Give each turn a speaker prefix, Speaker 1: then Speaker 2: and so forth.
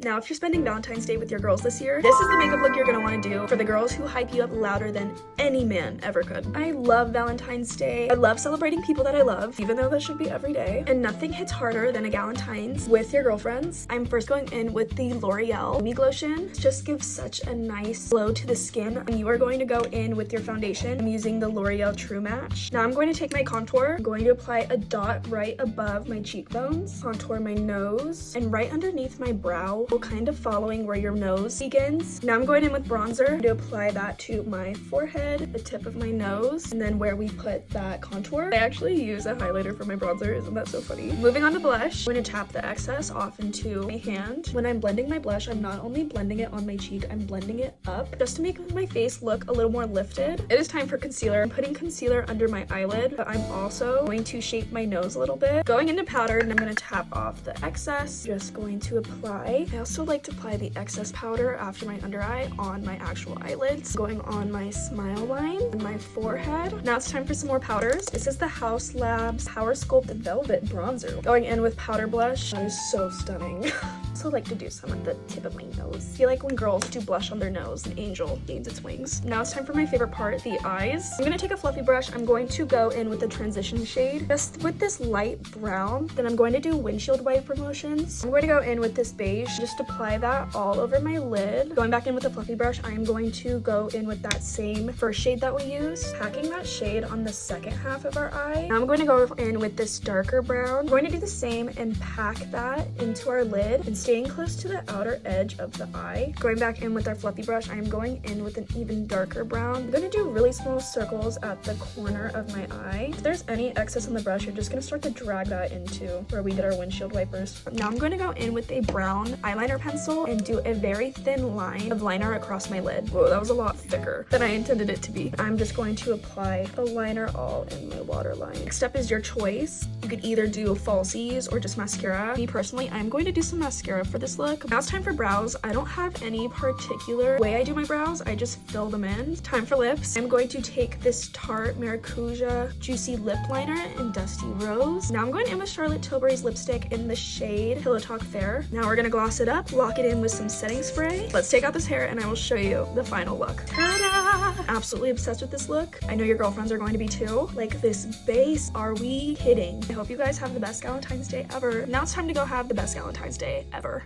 Speaker 1: Now, if you're spending Valentine's Day with your girls this year, this is the makeup look you're gonna wanna do for the girls who hype you up louder than any man ever could. I love Valentine's Day. I love celebrating people that I love, even though that should be every day. And nothing hits harder than a Galentines with your girlfriends. I'm first going in with the L'Oreal Me Glotion. Just gives such a nice glow to the skin. And you are going to go in with your foundation. I'm using the L'Oreal True Match. Now I'm going to take my contour. I'm going to apply a dot right above my cheekbones, contour my nose, and right underneath my brow, kind of following where your nose begins. Now I'm going in with bronzer to apply that to my forehead, the tip of my nose, and then where we put that contour. I actually use a highlighter for my bronzer. Isn't that so funny? Moving on to blush, I'm going to tap the excess off into my hand. When I'm blending my blush, I'm not only blending it on my cheek, I'm blending it up just to make my face look a little more lifted. It is time for concealer. I'm putting concealer under my eyelid, but I'm also going to shape my nose a little bit. Going into powder, and I'm going to tap off the excess. Just going to apply. I also like to apply the excess powder after my under eye on my actual eyelids, going on my smile line and my forehead. Now it's time for some more powders. This is the House Labs Power Sculpt Velvet Bronzer. Going in with powder blush. That is so stunning. I also like to do some at the tip of my nose. I feel like when girls do blush on their nose, an angel gains its wings. Now it's time for my favorite part, the eyes. I'm gonna take a fluffy brush. I'm going to go in with the transition shade, just with this light brown. Then I'm going to do windshield wiper motions. I'm going to go in with this beige, just apply that all over my lid. Going back in with the fluffy brush, I am going to go in with that same first shade that we used, packing that shade on the second half of our eye. Now I'm going to go in with this darker brown. I'm going to do the same and pack that into our lid and staying close to the outer edge of the eye. Going back in with our fluffy brush, I am going in with an even darker brown. I'm going to do really small circles at the corner of my eye. If there's any excess on the brush, you're just going to start to drag that into where we did our windshield wipers. Now I'm going to go in with a brown eyeliner pencil and do a very thin line of liner across my lid. Whoa, that was a lot thicker than I intended it to be. I'm just going to apply the liner all in my waterline. Next step is your choice. You could either do falsies or just mascara. Me personally, I'm going to do some mascara for this look. Now it's time for brows. I don't have any particular way I do my brows. I just fill them in. Time for lips. I'm going to take this Tarte Maracuja Juicy Lip Liner in Dusty Rose. Now I'm going in with Charlotte Tilbury's lipstick in the shade Pillow Talk Fair. Now we're gonna gloss it up, lock it in with some setting spray. Let's take out this hair and I will show you the final look. Ta-da! Absolutely obsessed with this look. I know your girlfriends are going to be too. Like, this base, are we kidding? I hope you guys have the best Valentine's Day ever. Now it's time to go have the best Valentine's Day ever.